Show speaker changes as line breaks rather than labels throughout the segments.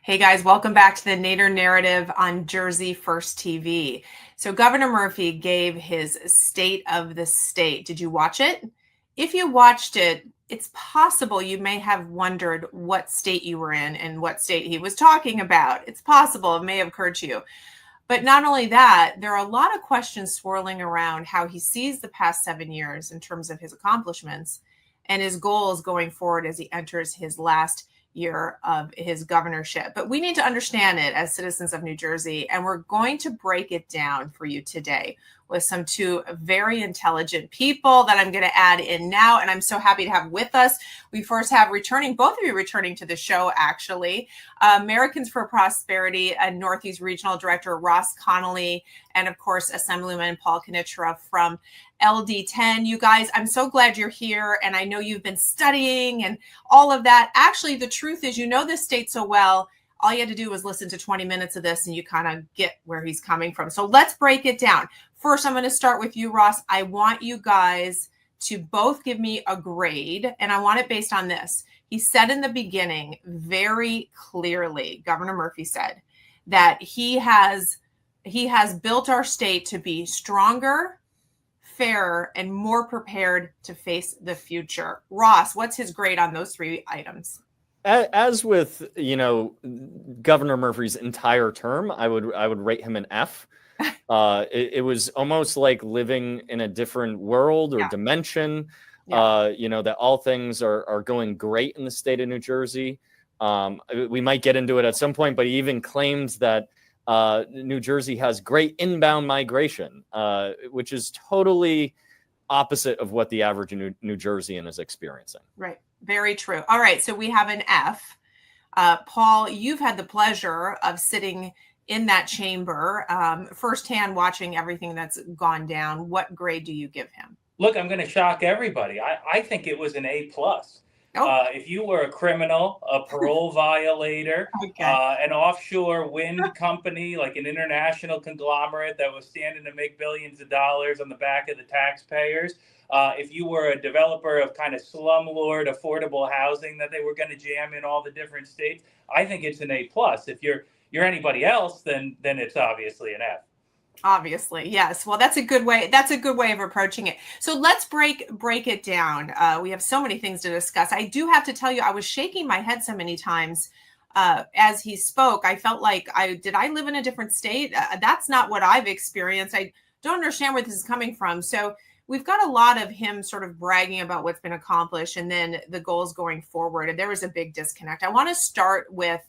Hey guys, welcome back to the Nader Narrative on Jersey First TV. So Governor Murphy gave his State of the State. Did you watch it? If you watched it, it's possible you may have wondered what state you were in and what state he was talking about. It's possible it may have occurred to you. But not only that, there are a lot of questions swirling around how he sees the past 7 years in terms of his accomplishments and his goals going forward as he enters his last year of his governorship. But we need to understand it as citizens of New Jersey, and we're going to break it down for you today with some two very intelligent people that I'm going to add in now. And I'm so happy to have with us. We first have both of you returning to the show, actually, Americans for Prosperity and Northeast Regional Director Ross Connolly, and of course, Assemblyman Paul Kinitra from LD10. You guys, I'm so glad you're here. And I know you've been studying and all of that. Actually, the truth is, you know this state so well. All you had to do was listen to 20 minutes of this and you kind of get where he's coming from. So let's break it down. First, I'm going to start with you, Ross. I want you guys to both give me a grade, and I want it based on this. He said in the beginning very clearly, Governor Murphy said, that he has built our state to be stronger, fairer, and more prepared to face the future. Ross, what's his grade on those three items?
As with, Governor Murphy's entire term, I would rate him an F. It was almost like living in a different world or dimension. That all things are going great in the state of New Jersey. We might get into it at some point, but he even claims that New Jersey has great inbound migration, which is totally opposite of what the average New Jerseyan is experiencing.
Right. Very true. All right. So we have an F. Paul, you've had the pleasure of sitting in that chamber, firsthand watching everything that's gone down. What grade do you give him?
Look, I'm going to shock everybody. I think it was an A+. If you were a criminal, a parole violator, an offshore wind company, like an international conglomerate that was standing to make billions of dollars on the back of the taxpayers, if you were a developer of kind of slumlord affordable housing that they were going to jam in all the different states, I think it's an A+. If you're anybody else, then it's obviously an F.
Obviously, yes. Well, that's a good way. That's a good way of approaching it. So let's break it down. We have so many things to discuss. I do have to tell you, I was shaking my head so many times as he spoke. I felt like did I live in a different state? That's not what I've experienced. I don't understand where this is coming from. So we've got a lot of him sort of bragging about what's been accomplished and then the goals going forward. And there was a big disconnect. I want to start with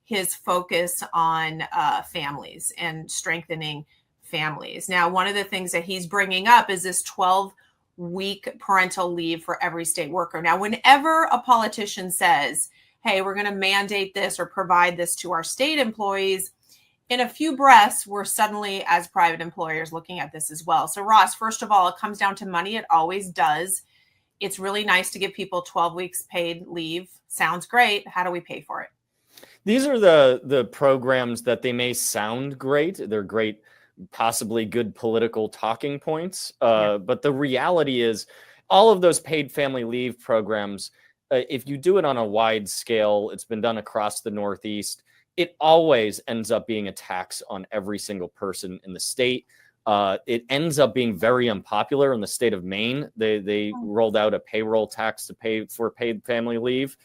his focus on families and strengthening families. Now, one of the things that he's bringing up is this 12-week parental leave for every state worker. Now, whenever a politician says, hey, we're going to mandate this or provide this to our state employees, in a few breaths, we're suddenly, as private employers, looking at this as well. So, Ross, first of all, it comes down to money. It always does. It's really nice to give people 12 weeks paid leave. Sounds great. How do we pay for it?
These are the programs that they may sound great. They're great, possibly good political talking points. But the reality is all of those paid family leave programs, if you do it on a wide scale, it's been done across the Northeast, it always ends up being a tax on every single person in the state. It ends up being very unpopular in the state of Maine. They rolled out a payroll tax to pay for paid family leave.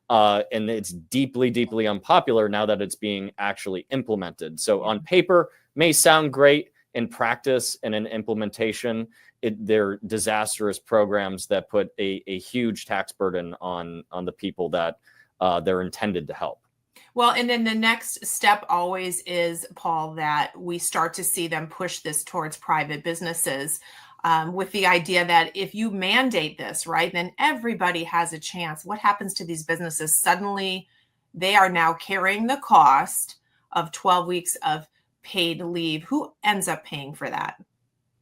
And it's deeply, deeply unpopular now that it's being actually implemented. So on paper, may sound great. In practice and in implementation, they're disastrous programs that put a huge tax burden on the people that they're intended to help.
Well, and then the next step always is, Paul, that we start to see them push this towards private businesses. With the idea that if you mandate this, right, then everybody has a chance. What happens to these businesses? Suddenly, they are now carrying the cost of 12 weeks of paid leave. Who ends up paying for that?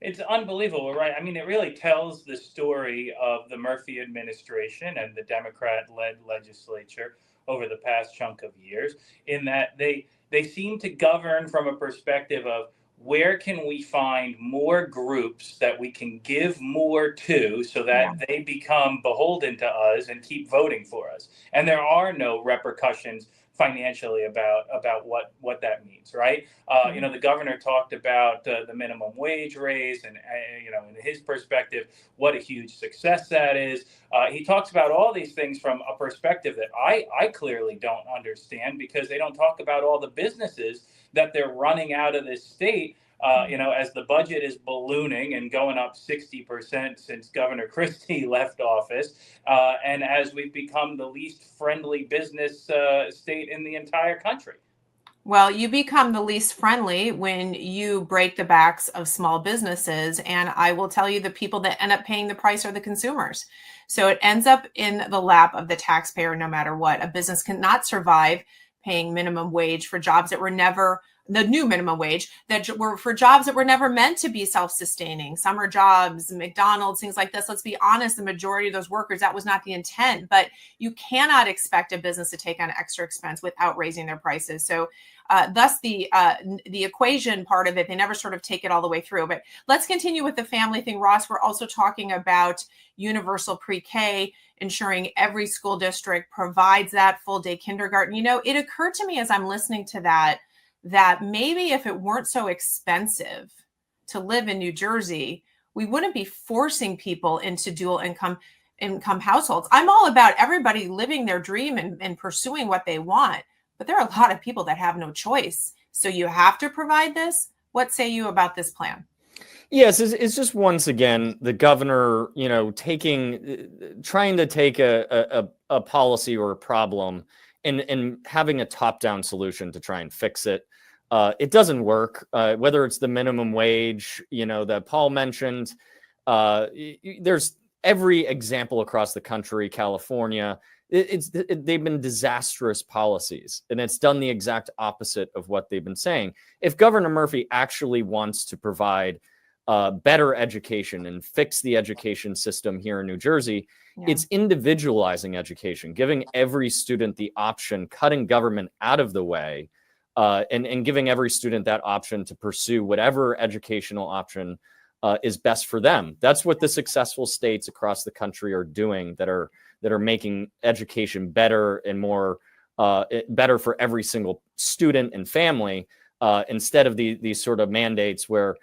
It's unbelievable, right? I mean, it really tells the story of the Murphy administration and the Democrat-led legislature over the past chunk of years, in that they seem to govern from a perspective of, where can we find more groups that we can give more to so that they become beholden to us and keep voting for us? And there are no repercussions financially about what that means, right? You know, the governor talked about the minimum wage raise, and you know, in his perspective, what a huge success that is. He talks about all these things from a perspective that I clearly don't understand, because they don't talk about all the businesses that they're running out of this state. You know, as the budget is ballooning and going up 60% since Governor Christie left office, and as we've become the least friendly business state in the entire country.
Well, you become the least friendly when you break the backs of small businesses. And I will tell you, the people that end up paying the price are the consumers. So it ends up in the lap of the taxpayer no matter what. A business cannot survive paying minimum wage for jobs that were never, the new minimum wage, that were for jobs that were never meant to be self-sustaining, summer jobs, McDonald's, things like this. Let's be honest, the majority of those workers, that was not the intent. But you cannot expect a business to take on extra expense without raising their prices. So thus the equation part of it, they never sort of take it all the way through. But let's continue with the family thing, Ross. We're also talking about universal pre-K, ensuring every school district provides that full day kindergarten. You know, it occurred to me as I'm listening to that maybe if it weren't so expensive to live in New Jersey, we wouldn't be forcing people into dual income households. I'm all about everybody living their dream and pursuing what they want. But there are a lot of people that have no choice. So you have to provide this. What say you about this plan?
Yes, it's just once again the governor, you know, trying to take a policy or a problem and having a top-down solution to try and fix it. It doesn't work. Whether it's the minimum wage, you know, that Paul mentioned, there's every example across the country, California. They've been disastrous policies, and it's done the exact opposite of what they've been saying. If Governor Murphy actually wants to provide better education and fix the education system here in New Jersey, it's individualizing education, giving every student the option, cutting government out of the way, and giving every student that option to pursue whatever educational option is best for them. That's what the successful states across the country are doing, that are making education better and more better for every single student and family, instead of these sort of mandates where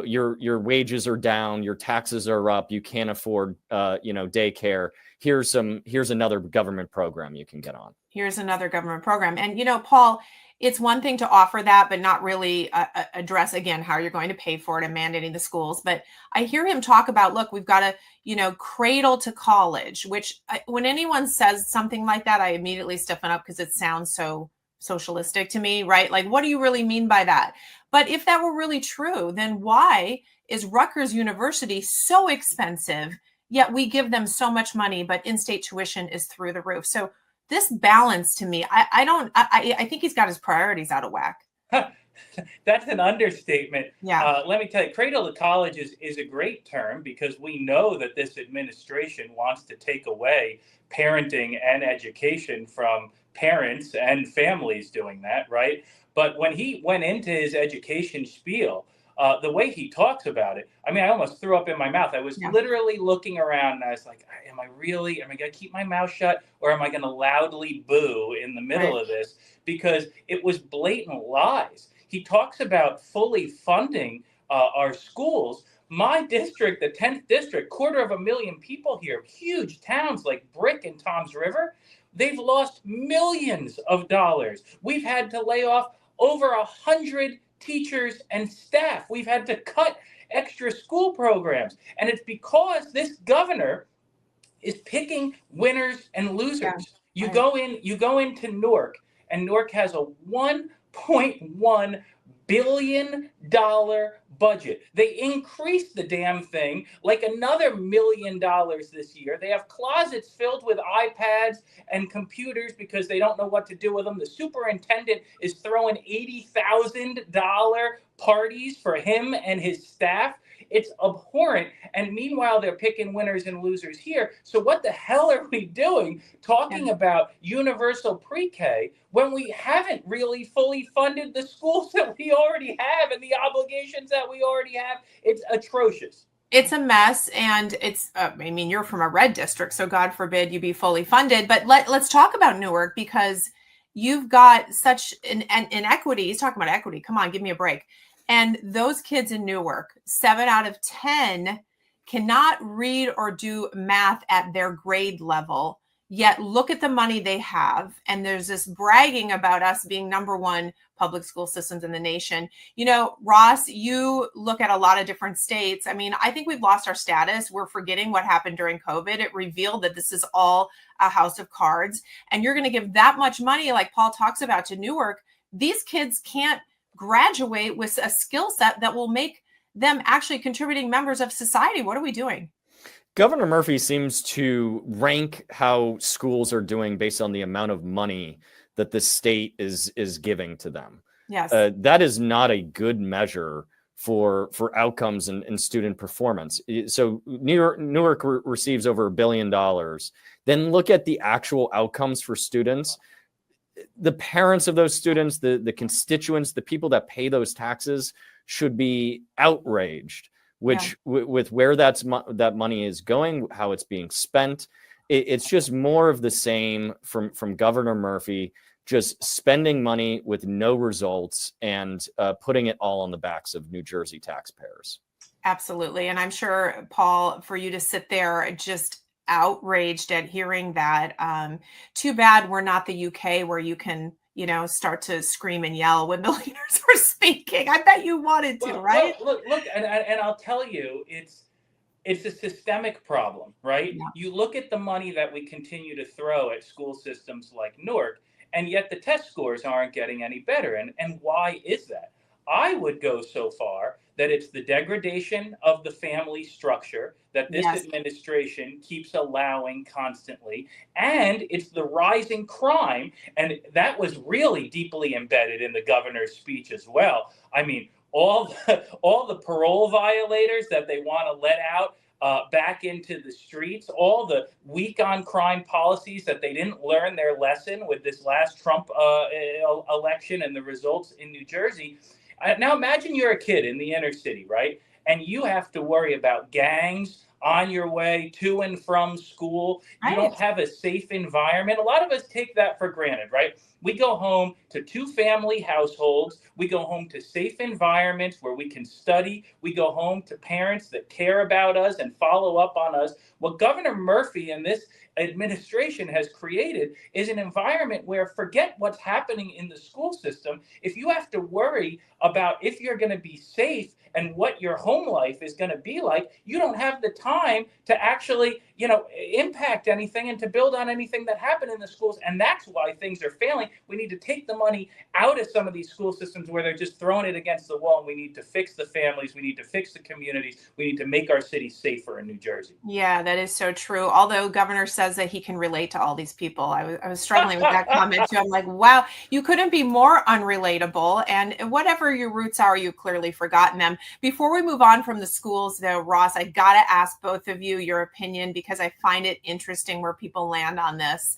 your wages are down, your taxes are up, you can't afford daycare. Here's another government program you can get on.
Here's another government program. And, you know, Paul, it's one thing to offer that, but not really address, again, how you're going to pay for it and mandating the schools. But I hear him talk about, look, we've got to, you know, cradle to college, which when anyone says something like that, I immediately stiffen up because it sounds so socialistic to me, right? Like, what do you really mean by that? But if that were really true, then why is Rutgers University so expensive, yet we give them so much money, but in-state tuition is through the roof? So this balance, to me, I think he's got his priorities out of whack.
That's an understatement.
Yeah.
Let me tell you, cradle to college is a great term, because we know that this administration wants to take away parenting and education from parents and families doing that, right? But when he went into his education spiel, the way he talks about it, I mean, I almost threw up in my mouth. I was literally looking around and I was like, am I going to keep my mouth shut, or am I going to loudly boo in the middle of this? Because it was blatant lies. He talks about fully funding our schools. My district, the 10th district, 250,000 people here, huge towns like Brick and Toms River, they've lost millions of dollars. We've had to lay off over 100 teachers and staff. We've had to cut extra school programs. And it's because this governor is picking winners and losers. You go into Newark, and Newark has a $1.1 billion budget. They increased the damn thing like another $1 million this year. They have closets filled with iPads and computers because they don't know what to do with them. The superintendent is throwing $80,000 parties for him and his staff. It's abhorrent. And meanwhile, they're picking winners and losers here. So what the hell are we doing talking about universal pre-K when we haven't really fully funded the schools that we already have and the obligations that we already have? It's atrocious.
It's a mess. And it's, I mean, you're from a red district, so God forbid you be fully funded. But let's talk about Newark, because you've got such an inequity. He's talking about equity. Come on, give me a break. And those kids in Newark, 7 out of 10 cannot read or do math at their grade level. Yet look at the money they have. And there's this bragging about us being #1 public school systems in the nation. You know, Ross, you look at a lot of different states. I mean, I think we've lost our status. We're forgetting what happened during COVID. It revealed that this is all a house of cards. And you're going to give that much money, like Paul talks about, to Newark. These kids can't graduate with a skill set that will make them actually contributing members of society. What are we doing?
Governor Murphy seems to rank how schools are doing based on the amount of money that the state is giving to them.
Yes.
That is not a good measure for outcomes and student performance. So Newark receives over $1 billion. Then look at the actual outcomes for students. The parents of those students, the constituents, the people that pay those taxes should be outraged with where that money is going, how it's being spent. It's just more of the same from Governor Murphy, just spending money with no results and putting it all on the backs of New Jersey taxpayers. Absolutely.
And I'm sure, Paul, for you to sit there just outraged at hearing that, too bad we're not the UK where you can, you know, start to scream and yell when the leaders are speaking. I bet you wanted to, right?
Look, and I'll tell you, it's a systemic problem, right? Yeah. You look at the money that we continue to throw at school systems like Newark, and yet the test scores aren't getting any better. And why is that? I would go so far that it's the degradation of the family structure that this administration keeps allowing constantly, and it's the rising crime, and that was really deeply embedded in the governor's speech as well. I mean, all the parole violators that they want to let out back into the streets, all the weak on crime policies that they didn't learn their lesson with this last Trump election and the results in New Jersey. Now imagine you're a kid in the inner city, right? And you have to worry about gangs on your way to and from school. You don't have a safe environment. A lot of us take that for granted, right? We go home to 2-family households. We go home to safe environments where we can study. We go home to parents that care about us and follow up on us. What Governor Murphy and this administration has created is an environment where, forget what's happening in the school system. If you have to worry about if you're going to be safe and what your home life is going to be like, you don't have the time to actually, impact anything and to build on anything that happened in the schools. And that's why things are failing. We need to take the money out of some of these school systems where they're just throwing it against the wall. And we need to fix the families. We need to fix the communities. We need to make our city safer in New Jersey.
Yeah, that is so true. Although Governor says that he can relate to all these people. I was struggling with that comment too. I'm like, wow, you couldn't be more unrelatable. And whatever your roots are, you've clearly forgotten them. Before we move on from the schools, though, Ross, I got to ask both of you your opinion because I find it interesting where people land on this.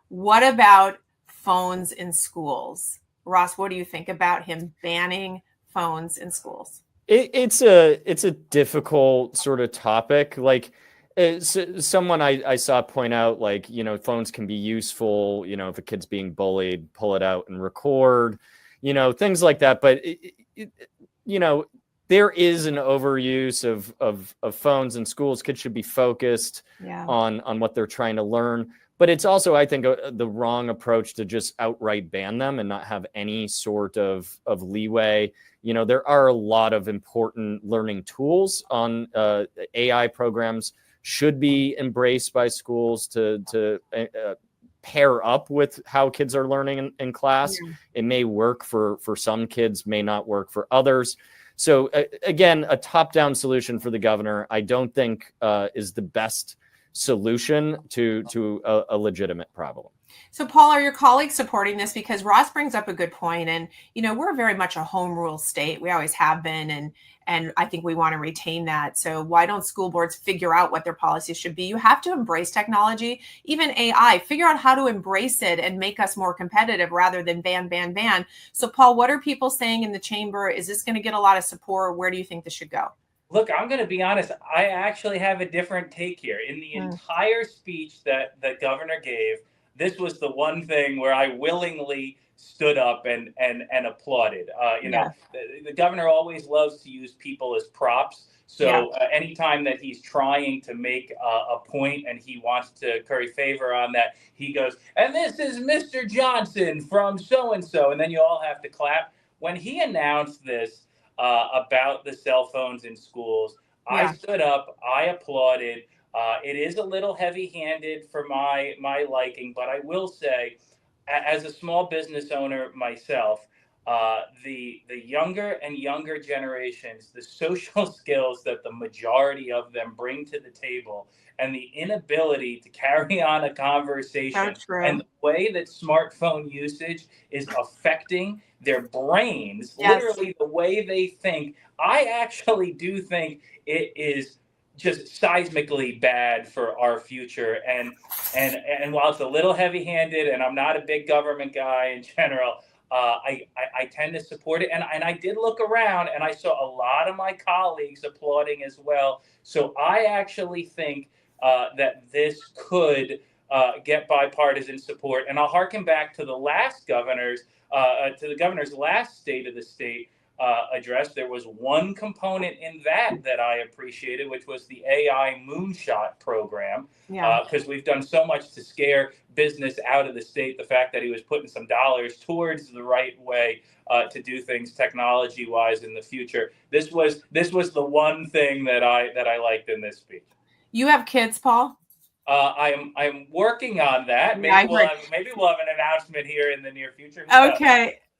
What about phones in schools? Ross, what do you think about him banning phones in schools?
It's a difficult sort of topic. Like someone I saw point out, like, phones can be useful, if a kid's being bullied, pull it out and record, things like that. But, there is an overuse of phones in schools. Kids should be focused on what they're trying to learn. But it's also, I think, the wrong approach to just outright ban them and not have any sort of leeway. There are a lot of important learning tools on AI programs should be embraced by schools to pair up with how kids are learning in class. Yeah. It may work for some kids, may not work for others. So again, a top-down solution for the governor, I don't think is the best solution to a legitimate problem.
So, Paul, are your colleagues supporting this? Because Ross brings up a good point, and we're very much a home rule state. We always have been, and I think we want to retain that. So, why don't school boards figure out what their policies should be? You have to embrace technology, even AI. Figure out how to embrace it and make us more competitive rather than ban. So, Paul, what are people saying in the chamber? Is this going to get a lot of support? Where do you think this should go?
Look, I'm going to be honest. I actually have a different take here. In the entire speech that the governor gave, this was the one thing where I willingly stood up and applauded. The governor always loves to use people as props. So anytime that he's trying to make a point and he wants to curry favor on that, he goes, and this is Mr. Johnson from so-and-so. And then you all have to clap. When he announced this about the cell phones in schools, I stood up, I applauded. It is a little heavy-handed for my liking, but I will say, as a small business owner myself, the younger and younger generations, the social skills that the majority of them bring to the table, and the inability to carry on a conversation, and the way that smartphone usage is affecting their brains, literally the way they think, I actually do think it is just seismically bad for our future. And while it's a little heavy-handed, and I'm not a big government guy in general, I tend to support it. And I did look around, and I saw a lot of my colleagues applauding as well. So I actually think that this could get bipartisan support. And I'll harken back to the governor's last State of the State address. There was one component in that I appreciated, which was the AI moonshot program, because we've done so much to scare business out of the state. The fact that he was putting some dollars towards the right way to do things technology-wise in the future. This was the one thing that I liked in this speech.
You have kids, Paul?
I'm working on that. Maybe we'll have an announcement here in the near future.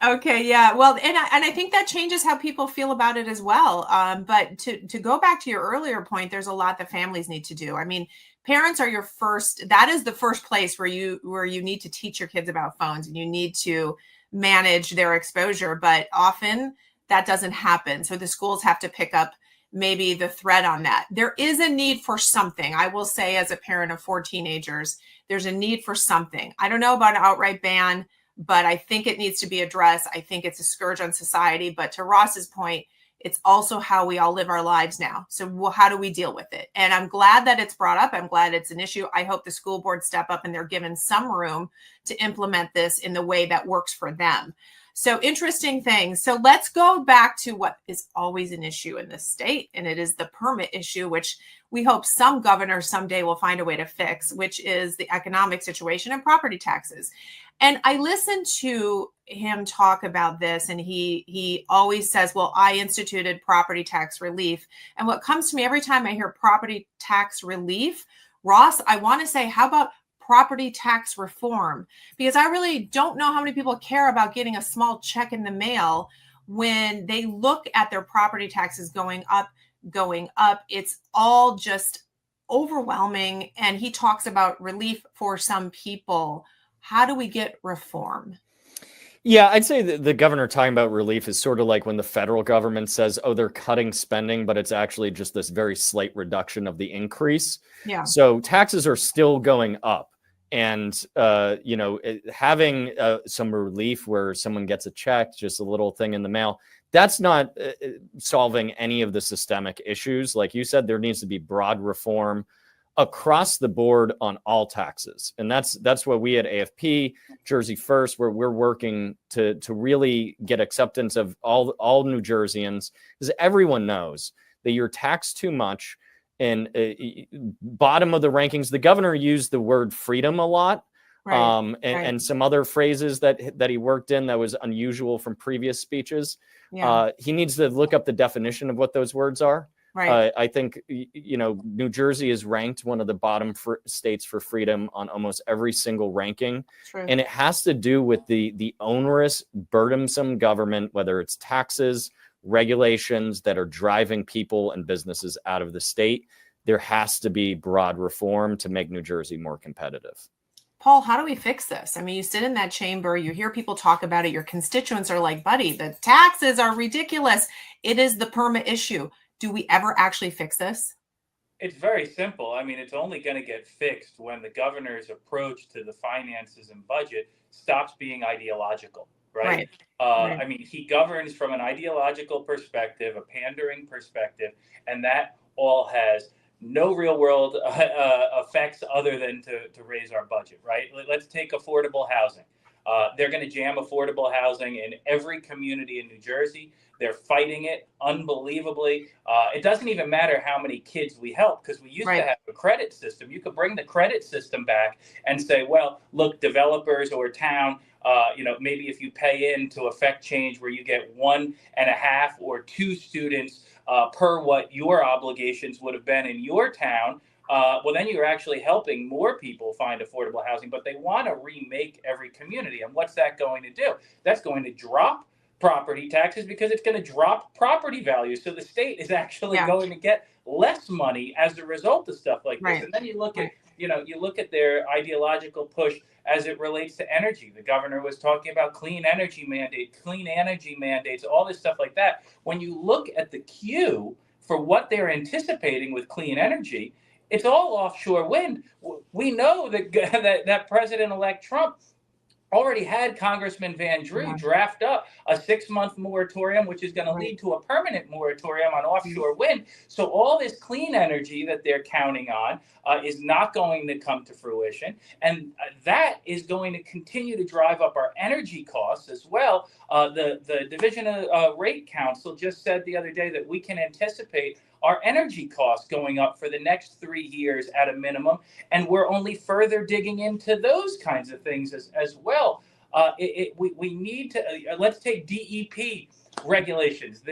Okay. Yeah. Well, and I think that changes how people feel about it as well. But to go back to your earlier point, there's a lot that families need to do. I mean, parents are that is the first place where you need to teach your kids about phones, and you need to manage their exposure. But often that doesn't happen. So the schools have to pick up maybe the thread on that. There is a need for something. I will say, as a parent of 4 teenagers, there's a need for something. I don't know about an outright ban, but I think it needs to be addressed. I think it's a scourge on society. But to Ross's point, it's also how we all live our lives now. So how do we deal with it? And I'm glad that it's brought up. I'm glad it's an issue. I hope the school board step up and they're given some room to implement this in the way that works for them. So interesting things. So let's go back to what is always an issue in this state, and it is the permit issue, which we hope some governor someday will find a way to fix, which is the economic situation and property taxes. And I listened to him talk about this, and he always says, well, I instituted property tax relief. And what comes to me every time I hear property tax relief, Ross, I want to say, how about property tax reform? Because I really don't know how many people care about getting a small check in the mail when they look at their property taxes going up. It's all just overwhelming. And he talks about relief for some people. How do we get reform?
Yeah, I'd say the governor talking about relief is sort of like when the federal government says, oh, they're cutting spending, but it's actually just this very slight reduction of the increase.
Yeah.
So taxes are still going up. And, having some relief where someone gets a check, just a little thing in the mail, that's not solving any of the systemic issues. Like you said, there needs to be broad reform across the board on all taxes. And that's what we at AFP, Jersey First, where we're working to really get acceptance of all New Jerseyans, because everyone knows that you're taxed too much. And bottom of the rankings, the governor used the word freedom a lot, and some other phrases that he worked in that was unusual from previous speeches. Yeah. He needs to look up the definition of what those words are. Right. I think, New Jersey is ranked one of the bottom states for freedom on almost every single ranking. True. And it has to do with the onerous, burdensome government, whether it's taxes, regulations that are driving people and businesses out of the state. There has to be broad reform to make New Jersey more competitive.
Paul, how do we fix this? I mean, you sit in that chamber, you hear people talk about it. Your constituents are like, buddy, the taxes are ridiculous. It is the permit issue. Do we ever actually fix this?
It's very simple. I mean, it's only going to get fixed when the governor's approach to the finances and budget stops being ideological. Right. I mean, he governs from an ideological perspective, a pandering perspective, and that all has no real world effects other than to raise our budget, right? Let's take affordable housing. They're going to jam affordable housing in every community in New Jersey. They're fighting it unbelievably. It doesn't even matter how many kids we help, because we used to have a credit system. You could bring the credit system back and say, well, look, developers or town, maybe if you pay in to affect change where you get 1.5 or 2 students per what your obligations would have been in your town, well, then you're actually helping more people find affordable housing. But they want to remake every community. And what's that going to do? That's going to drop property taxes, because it's going to drop property values. So the state is actually going to get less money as a result of stuff like this. And then you look at, you look at their ideological push as it relates to energy. The governor was talking about clean energy mandates, all this stuff like that. When you look at the queue for what they're anticipating with clean energy, it's all offshore wind. We know that that President-elect Trump already had Congressman Van Drew draft up a 6-month moratorium, which is going to lead to a permanent moratorium on offshore wind. So all this clean energy that they're counting on is not going to come to fruition. And that is going to continue to drive up our energy costs as well. The Division of Rate Council just said the other day that we can anticipate our energy costs going up for the next 3 years at a minimum. And we're only further digging into those kinds of things as well. We need to, let's take DEP regulations.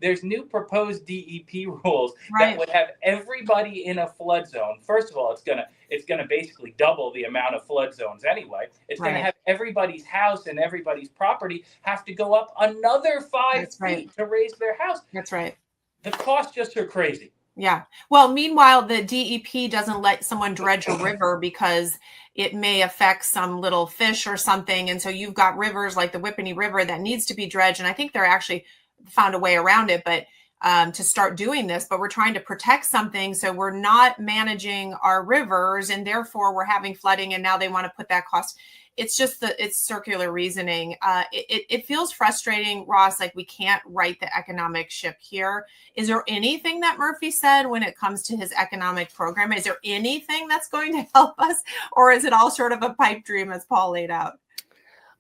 There's new proposed DEP rules that would have everybody in a flood zone. First of all, it's gonna basically double the amount of flood zones anyway. It's gonna have everybody's house and everybody's property have to go up another 5 feet to raise their house.
That's right.
The costs just are crazy.
Yeah. Well, meanwhile, the DEP doesn't let someone dredge a river because it may affect some little fish or something. And so you've got rivers like the Whippany River that needs to be dredged. And I think they're actually found a way around it, but to start doing this, but we're trying to protect something. So we're not managing our rivers, and therefore we're having flooding. And now they want to put that cost. It's just it's circular reasoning. It feels frustrating, Ross, like we can't right the economic ship here. Is there anything that Murphy said when it comes to his economic program? Is there anything that's going to help us, or is it all sort of a pipe dream as Paul laid out?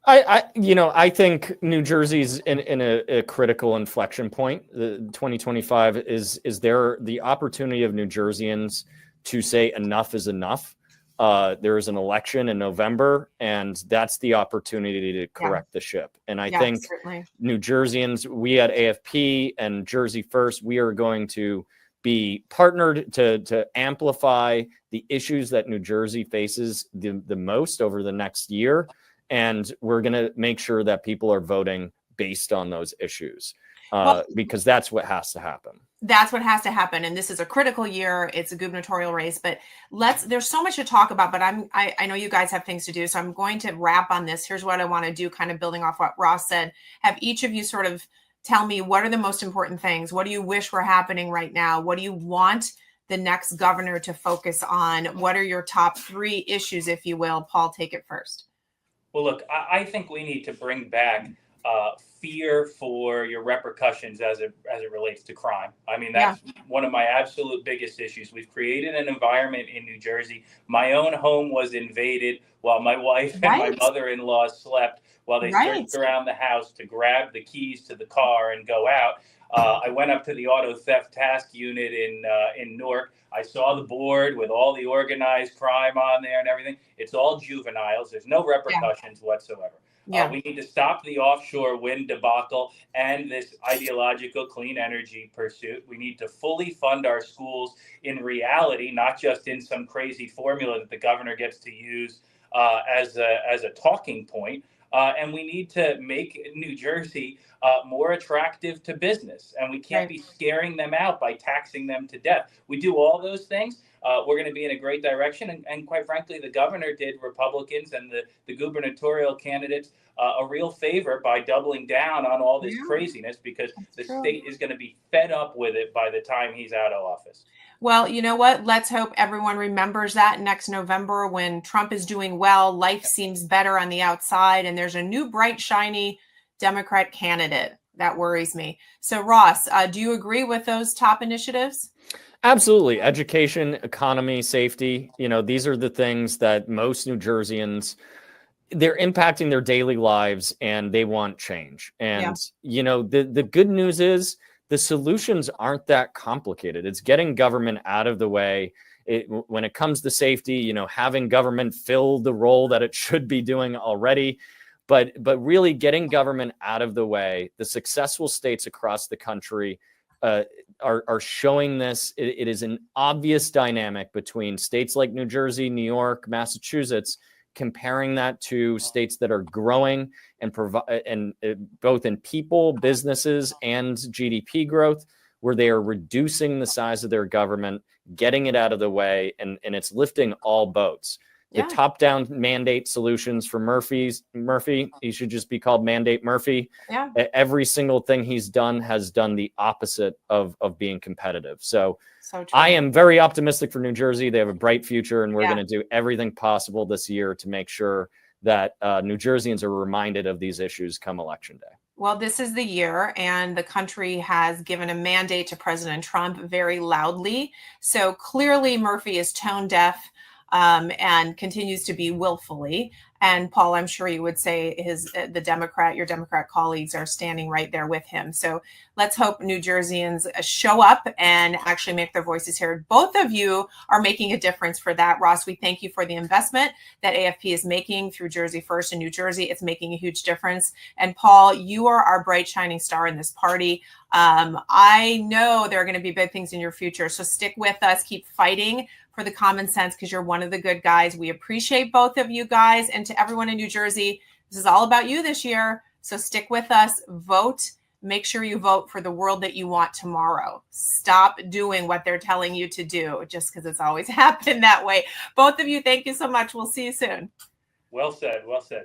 I think New Jersey's in a critical inflection point. The 2025 is there the opportunity of New Jerseyans to say enough is enough. There is an election in November, and that's the opportunity to correct the ship. And I think New Jerseyans, we at AFP and Jersey First, we are going to be partnered to amplify the issues that New Jersey faces the most over the next year. And we're going to make sure that people are voting based on those issues, because that's what has to happen.
That's what has to happen. And this is a critical year. It's a gubernatorial race, but there's so much to talk about, but I know you guys have things to do. So I'm going to wrap on this. Here's what I want to do, kind of building off what Ross said. Have each of you sort of tell me, what are the most important things? What do you wish were happening right now? What do you want the next governor to focus on? What are your top 3 issues, if you will? Paul, take it first.
Well, look, I think we need to bring back fear for your repercussions as it relates to crime. I mean, that's one of my absolute biggest issues. We've created an environment in New Jersey. My own home was invaded while my wife and my mother-in-law slept, while they searched around the house to grab the keys to the car and go out. I went up to the auto theft task unit in Newark. I saw the board with all the organized crime on there and everything. It's all juveniles. There's no repercussions whatsoever. We need to stop the offshore wind debacle and this ideological clean energy pursuit. We need to fully fund our schools in reality, not just in some crazy formula that the governor gets to use as a talking point. And we need to make New Jersey more attractive to business. And we can't be scaring them out by taxing them to death. We do all those things. We're going to be in a great direction. And quite frankly, the governor did Republicans and the gubernatorial candidates a real favor by doubling down on all this craziness, because the state is going to be fed up with it by the time he's out of office.
Well, you know what? Let's hope everyone remembers that next November, when Trump is doing well, life seems better on the outside, and there's a new bright, shiny Democrat candidate. That worries me. So, Ross, do you agree with those top initiatives?
Absolutely. Education, economy, safety, these are the things that most New Jerseyans, they're impacting their daily lives and they want change. And, the good news is the solutions aren't that complicated. It's getting government out of the way. When it comes to safety, having government fill the role that it should be doing already, but really getting government out of the way. The successful states across the country are showing this. It is an obvious dynamic between states like New Jersey, New York, Massachusetts, comparing that to states that are growing and provide, and both in people, businesses, and GDP growth, where they are reducing the size of their government, getting it out of the way, and it's lifting all boats. The top-down mandate solutions for Murphy, he should just be called Mandate Murphy.
Yeah.
Every single thing he's done has done the opposite of being competitive. So
true.
I am very optimistic for New Jersey. They have a bright future, and we're going to do everything possible this year to make sure that New Jerseyans are reminded of these issues come Election Day.
Well, this is the year, and the country has given a mandate to President Trump very loudly. So clearly Murphy is tone deaf and continues to be willfully. And Paul, I'm sure you would say your Democrat colleagues are standing right there with him. So let's hope New Jerseyans show up and actually make their voices heard. Both of you are making a difference for that. Ross, we thank you for the investment that AFP is making through Jersey First in New Jersey. It's making a huge difference. And Paul, you are our bright shining star in this party. I know there are going to be big things in your future. So stick with us, keep fighting for the common sense, because you're one of the good guys. We appreciate both of you guys. And to everyone in New Jersey, this is all about you this year. So stick with us, vote. Make sure you vote for the world that you want tomorrow. Stop doing what they're telling you to do just because it's always happened that way. Both of you, thank you so much. We'll see you soon.
Well said. Well said.